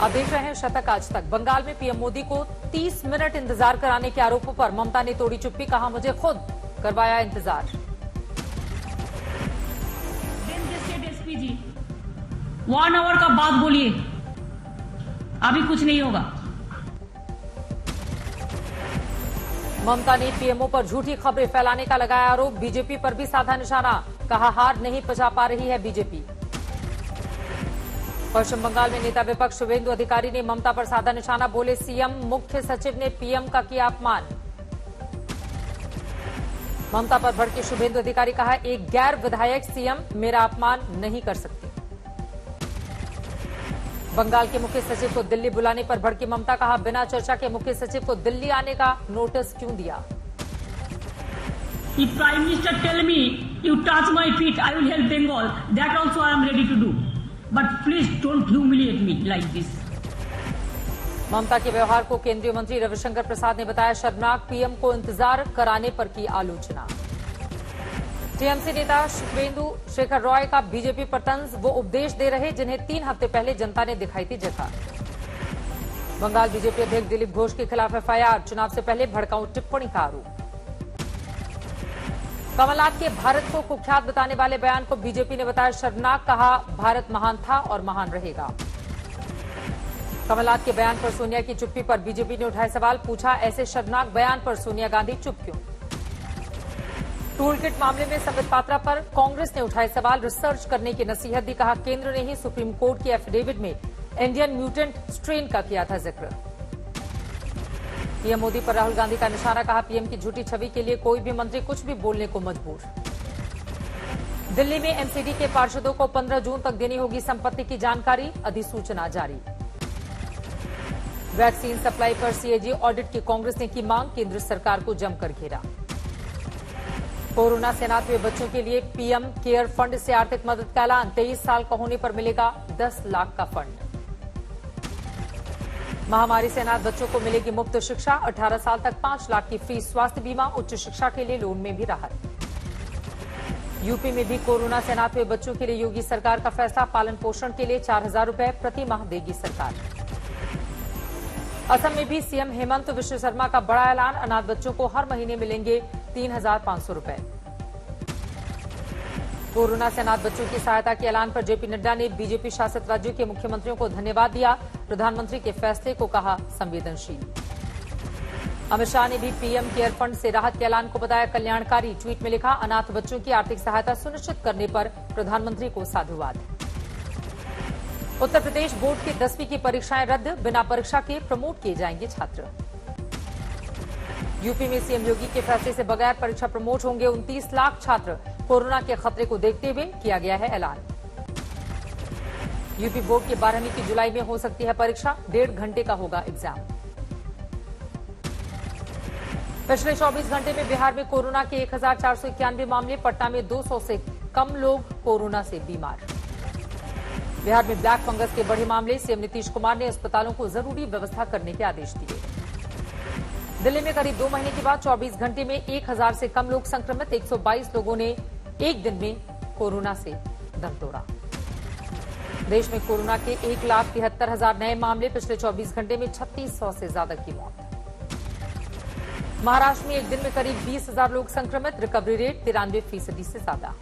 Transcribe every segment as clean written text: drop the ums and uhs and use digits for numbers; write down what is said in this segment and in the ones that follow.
अब देख रहे हैं शतक आज तक। बंगाल में पीएम मोदी को 30 मिनट इंतजार कराने के आरोपों पर ममता ने तोड़ी चुप्पी, कहा मुझे खुद करवाया इंतजार। एसपी जी 1 आवर का बात बोलिए, अभी कुछ नहीं होगा। ममता ने पीएमओ पर झूठी खबरें फैलाने का लगाया आरोप, बीजेपी पर भी साधा निशाना, कहा हार नहीं पचा पा रही है बीजेपी। पश्चिम बंगाल में नेता विपक्ष शुभेंदु अधिकारी ने ममता पर साधा निशाना, बोले सीएम मुख्य सचिव ने पीएम का किया अपमान। ममता पर भड़के शुभेंदु अधिकारी, कहा एक गैर विधायक सीएम मेरा अपमान नहीं कर सकती। बंगाल के मुख्य सचिव को दिल्ली बुलाने पर भड़की ममता, कहा बिना चर्चा के मुख्य सचिव को दिल्ली आने का नोटिस क्यों दिया। If Prime Minister tell me you touch my feet, I will help Bengal. That also I am ready to do. But please don't humiliate me like this. ममता के व्यवहार को केंद्रीय मंत्री रविशंकर प्रसाद ने बताया शर्मनाक, पीएम को इंतजार कराने पर की आलोचना। टीएमसी नेता शुभेंदु शेखर रॉय का बीजेपी पर तंज, वो उपदेश दे रहे जिन्हें 3 हफ्ते पहले जनता ने दिखाई थी जगह। बंगाल बीजेपी अध्यक्ष दिलीप घोष के खिलाफ एफआईआर, चुनाव से पहले भड़काऊ टिप्पणी का आरोप। कमलनाथ के भारत को कुख्यात बताने वाले बयान को बीजेपी ने बताया शर्मनाक, कहा भारत महान था और महान रहेगा। कमलनाथ के बयान पर सोनिया की चुप्पी पर बीजेपी ने उठाए सवाल, पूछा ऐसे शर्मनाक बयान पर सोनिया गांधी चुप क्यों। टूल किट मामले में संबित पात्रा पर कांग्रेस ने उठाए सवाल, रिसर्च करने की नसीहत दी, कहा केंद्र ने ही सुप्रीम कोर्ट के एफिडेविट में इंडियन म्यूटेंट स्ट्रेन का किया था जिक्र। पीएम मोदी पर राहुल गांधी का निशाना, कहा पीएम की झूठी छवि के लिए कोई भी मंत्री कुछ भी बोलने को मजबूर। दिल्ली में एमसीडी के पार्षदों को 15 जून तक देनी होगी संपत्ति की जानकारी, अधिसूचना जारी। वैक्सीन सप्लाई पर सीएजी ऑडिट की कांग्रेस ने की मांग, केंद्र सरकार को जमकर घेरा। कोरोना से अनाथ हुए बच्चों के लिए पीएम केयर फंड से आर्थिक मदद का ऐलान, 23 साल का होने पर मिलेगा 10 लाख का फंड। महामारी से अनाथ बच्चों को मिलेगी मुफ्त शिक्षा, 18 साल तक 5 लाख की फ्री स्वास्थ्य बीमा, उच्च शिक्षा के लिए लोन में भी राहत। यूपी में भी कोरोना से अनाथ हुए बच्चों के लिए योगी सरकार का फैसला, पालन पोषण के लिए 4,000 रुपए प्रति माह देगी सरकार। असम में भी सीएम हेमंत विश्व शर्मा का बड़ा ऐलान, अनाथ बच्चों को हर महीने मिलेंगे 3,500 रुपए। कोरोना से अनाथ बच्चों की सहायता के ऐलान पर जेपी नड्डा ने बीजेपी शासित राज्यों के मुख्यमंत्रियों को धन्यवाद दिया, प्रधानमंत्री के फैसले को कहा संवेदनशील। अमित शाह ने भी पीएम केयर फंड से राहत के ऐलान को बताया कल्याणकारी, ट्वीट में लिखा अनाथ बच्चों की आर्थिक सहायता सुनिश्चित करने पर प्रधानमंत्री को साधुवाद। उत्तर प्रदेश बोर्ड की 10वीं की परीक्षाएं रद्द, बिना परीक्षा के प्रमोट किए जाएंगे छात्र। यूपी में सीएम योगी के फैसले से बगैर परीक्षा प्रमोट होंगे 29 लाख छात्र, कोरोना के खतरे को देखते हुए किया गया है ऐलान। यूपी बोर्ड की 12वीं की जुलाई में हो सकती है परीक्षा, 1.5 घंटे का होगा एग्जाम। पिछले 24 घंटे में बिहार में कोरोना के 1,491 मामले, पटना में 200 से कम लोग कोरोना से बीमार। बिहार में ब्लैक फंगस के बढ़े मामले, सीएम नीतीश कुमार ने अस्पतालों को जरूरी व्यवस्था करने के आदेश दिए। दिल्ली में करीब 2 महीने के बाद 24 घंटे में 1,000 से कम लोग संक्रमित, 122 लोगों ने एक दिन में कोरोना से दम तोड़ा। देश में कोरोना के 1,73,000 नए मामले, पिछले 24 घंटे में 3,600 से ज्यादा की मौत। महाराष्ट्र में एक दिन में करीब 20,000 लोग संक्रमित, रिकवरी रेट 93% से ज्यादा।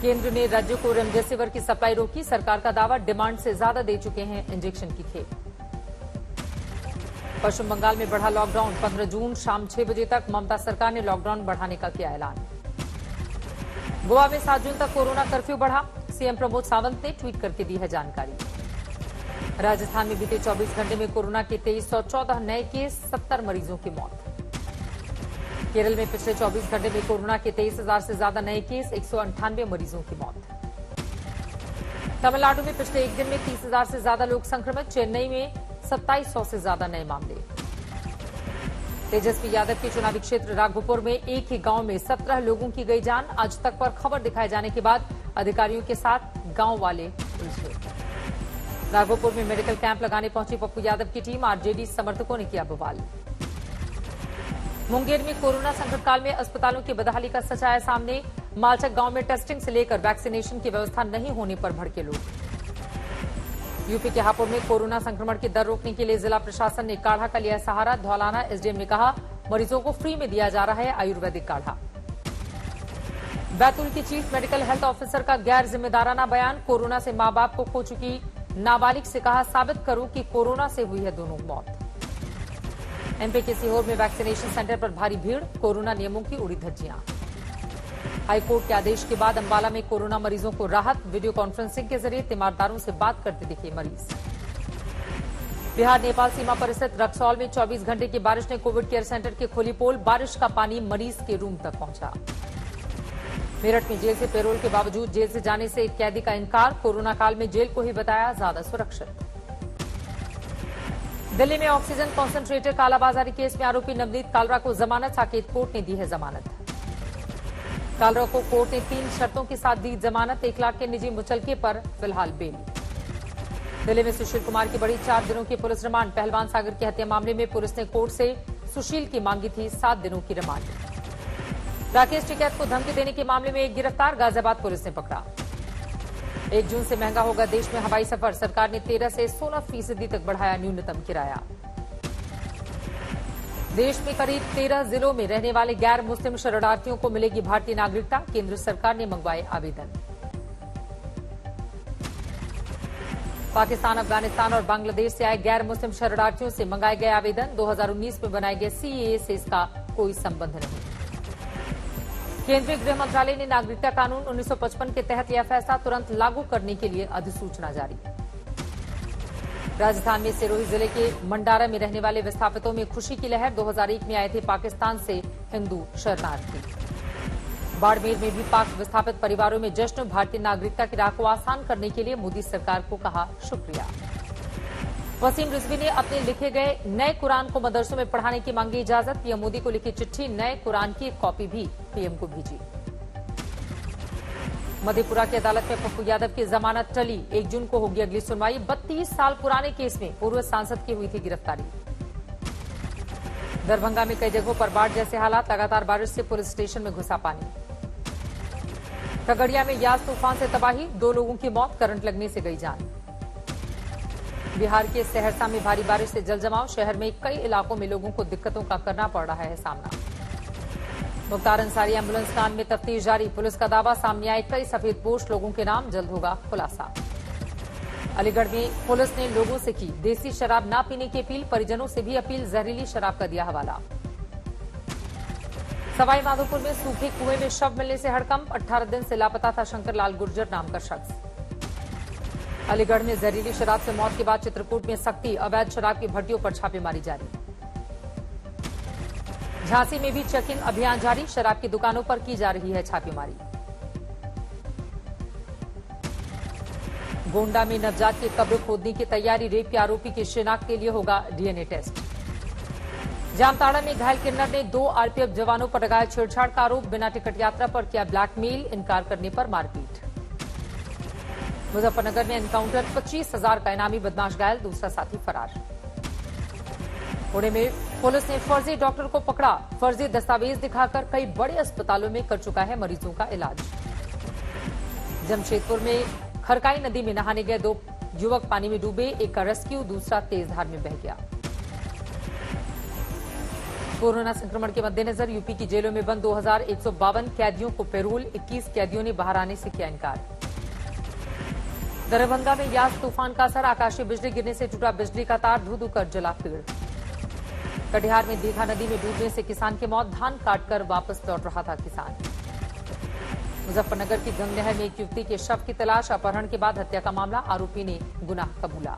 केंद्र ने राज्यों को रेमडेसिविर की सप्लाई रोकी, सरकार का दावा डिमांड से ज्यादा दे चुके हैं इंजेक्शन की खेप। पश्चिम बंगाल में बढ़ा लॉकडाउन, 15 जून शाम 6 बजे तक ममता सरकार ने लॉकडाउन बढ़ाने का किया ऐलान। गोवा में 7 जून तक कोरोना कर्फ्यू बढ़ा, सीएम प्रमोद सावंत ने ट्वीट करके दी है जानकारी। राजस्थान में बीते 24 घंटे में कोरोना के 2314 नए केस, 70 मरीजों की मौत। केरल में पिछले 24 घंटे में कोरोना के 23,000 से ज्यादा नए केस, 198 मरीजों की मौत। तमिलनाडु में पिछले एक दिन में 30,000 से ज्यादा लोग संक्रमित, चेन्नई में 2,700 से ज्यादा नए मामले। तेजस्वी यादव के चुनावी क्षेत्र राघोपुर में एक ही गांव में 17 लोगों की गई जान, आज तक पर खबर दिखाए जाने के बाद अधिकारियों के साथ गांव वाले उलझे। राघोपुर में मेडिकल कैंप लगाने पहुंची पप्पू यादव की टीम, आरजेडी समर्थकों ने किया बवाल। मुंगेर में कोरोना संकट काल में अस्पतालों की बदहाली का सच आया सामने, मालचक गांव में टेस्टिंग से लेकर वैक्सीनेशन की व्यवस्था नहीं होने पर भड़के लोग। यूपी के हापुड़ में कोरोना संक्रमण की दर रोकने के लिए जिला प्रशासन ने काढ़ा का लिया सहारा। धौलाना एसडीएम ने कहा, मरीजों को फ्री में दिया जा रहा है आयुर्वेदिक काढ़ा। बैतूल की चीफ मेडिकल हेल्थ ऑफिसर का गैर जिम्मेदाराना बयान। कोरोना से मां बाप को खो चुकी नाबालिग से कहा, साबित करो कि कोरोना से हुई है दोनों मौत। एमपी के सीहोर में वैक्सीनेशन सेंटर पर भारी भीड़, कोरोना नियमों की उड़ी धज्जियां। हाईकोर्ट के आदेश के बाद अंबाला में कोरोना मरीजों को राहत। वीडियो कॉन्फ्रेंसिंग के जरिए तीमारदारों से बात करते दिखे मरीज। बिहार नेपाल सीमा पर स्थित रक्सौल में 24 घंटे की बारिश ने कोविड केयर सेंटर की खोली पोल। बारिश का पानी मरीज के रूम तक पहुंचा। मेरठ में जेल से पैरोल के बावजूद जेल से जाने से एक कैदी का इनकार। कोरोना काल में जेल को ही बताया ज्यादा सुरक्षित। दिल्ली में ऑक्सीजन कॉन्सेंट्रेटर कालाबाजारी केस में आरोपी नवनीत कालरा को जमानत। साकेत कोर्ट ने दी है जमानत। कालरा को कोर्ट ने 3 शर्तों के साथ दी जमानत। 1 लाख के निजी मुचलके पर फिलहाल बेल। दिल्ली में सुशील कुमार की बड़ी 4 दिनों की पुलिस रिमांड। पहलवान सागर की हत्या मामले में पुलिस ने कोर्ट से सुशील की मांगी थी 7 दिनों की रिमांड। राकेश टिकैत को धमकी देने के मामले में एक गिरफ्तार, गाजियाबाद पुलिस ने पकड़ा। 1 जून से महंगा होगा देश में हवाई सफर। सरकार ने 13 से 16% तक बढ़ाया न्यूनतम किराया। देश में करीब 13 जिलों में रहने वाले गैर मुस्लिम शरणार्थियों को मिलेगी भारतीय नागरिकता। केंद्र सरकार ने मंगवाए आवेदन। पाकिस्तान, अफगानिस्तान और बांग्लादेश से आए गैर मुस्लिम शरणार्थियों से मंगाए गए आवेदन। 2019 में बनाए गए सीएए से इसका कोई संबंध नहीं। केंद्रीय गृह मंत्रालय ने नागरिकता कानून 1955 के तहत यह फैसला तुरंत लागू करने के लिए अधिसूचना जारी। राजस्थान में सिरोही जिले के मंडारा में रहने वाले विस्थापितों में खुशी की लहर। 2001 में आए थे पाकिस्तान से हिंदू शरणार्थी। बाड़मेर में भी पाक विस्थापित परिवारों में जश्न। भारतीय नागरिकता की राह को आसान करने के लिए मोदी सरकार को कहा शुक्रिया। वसीम रिजवी ने अपने लिखे गए नए कुरान को मदरसों में पढ़ाने की मांगी इजाजत। पीएम मोदी को लिखी चिट्ठी नए कुरान की एक कॉपी भी पीएम को भेजी। मधेपुरा की अदालत में पप्पू यादव की जमानत टली। 1 जून को होगी अगली सुनवाई। 32 साल पुराने केस में पूर्व सांसद की हुई थी गिरफ्तारी। दरभंगा में कई जगहों पर बाढ़ जैसे हालात। लगातार बारिश से पुलिस स्टेशन में घुसा पानी। खगड़िया में यास तूफान से तबाही। 2 लोगों की मौत, करंट लगने से गई जान। बिहार के सहरसा में भारी बारिश से जलजमाव। शहर में कई इलाकों में लोगों को दिक्कतों का करना पड़ रहा है सामना। मुख्तार अंसारी एम्बुलेंस कांड में तफ्तीश जारी। पुलिस का दावा, सामने आए कई सफेदपोश लोगों के नाम, जल्द होगा खुलासा। अलीगढ़ में पुलिस ने लोगों से की देसी शराब न पीने की अपील। परिजनों से भी अपील, जहरीली शराब का दिया हवाला। सवाई माधोपुर में सूखे कुएं में शव मिलने से हड़कंप। 18 दिन से लापता था शंकर लाल गुर्जर नाम का शख्स। अलीगढ़ में जहरीली शराब से मौत के बाद चित्रकूट में सख्ती। अवैध शराब की भट्टियों पर छापेमारी जारी। झांसी में भी चेकिंग अभियान जारी। शराब की दुकानों पर की जा रही है छापेमारी। गोंडा में नवजात की कब्र खोदने की तैयारी। रेप के आरोपी की शिनाख्त के लिए होगा डीएनए टेस्ट। जामताड़ा में घायल किन्नर ने 2 आरपीएफ जवानों पर लगाया छेड़छाड़ का आरोप। बिना टिकट यात्रा पर किया ब्लैकमेल, इनकार करने पर मारपीट। मुजफ्फरनगर में एनकाउंटर, 25,000 का इनामी बदमाश घायल, दूसरा साथी फरार। पुणे में पुलिस ने फर्जी डॉक्टर को पकड़ा। फर्जी दस्तावेज दिखाकर कई बड़े अस्पतालों में कर चुका है मरीजों का इलाज। जमशेदपुर में खरकाई नदी में नहाने गए 2 युवक पानी में डूबे। एक का रेस्क्यू, दूसरा तेज धार में बह गया। कोरोना संक्रमण के मद्देनजर यूपी की जेलों में बंद 2152 कैदियों को पैरोल। 21 कैदियों ने बाहर आने से किया इनकार। दरभंगा में यास तूफान का असर। आकाशीय बिजली गिरने से टूटा बिजली का तार, धू-धू कर जला पेड़। कटिहार में दीघा नदी में डूबने से किसान की मौत। धान काटकर वापस लौट रहा था किसान। मुजफ्फरनगर की गंग नहर में एक युवती के शव की तलाश। अपहरण के बाद हत्या का मामला, आरोपी ने गुनाह कबूला।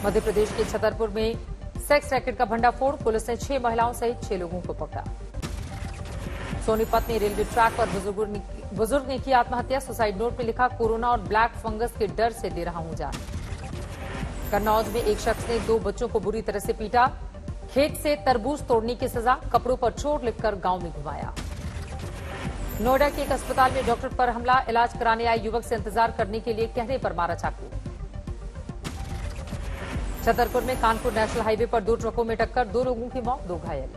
मध्य प्रदेश के छतरपुर में सेक्स रैकेट का भंडाफोड़। पुलिस ने 6 महिलाओं सहित 6 लोगों को पकड़ा। सोनीपत में रेलवे ट्रैक पर बुजुर्ग ने की आत्महत्या। सुसाइड नोट में लिखा, कोरोना और ब्लैक फंगस के डर से दे रहा हूं जान। कन्नौज में एक शख्स ने 2 बच्चों को बुरी तरह से पीटा। खेत से तरबूज तोड़ने की सजा, कपड़ों पर चोट लिखकर गांव में घुमाया। नोएडा के एक अस्पताल में डॉक्टर पर हमला। इलाज कराने आए युवक से इंतजार करने के लिए कहने पर मारा चाकू। छतरपुर में कानपुर नेशनल हाईवे पर 2 ट्रकों में टक्कर, 2 लोगों की मौत, 2 घायल।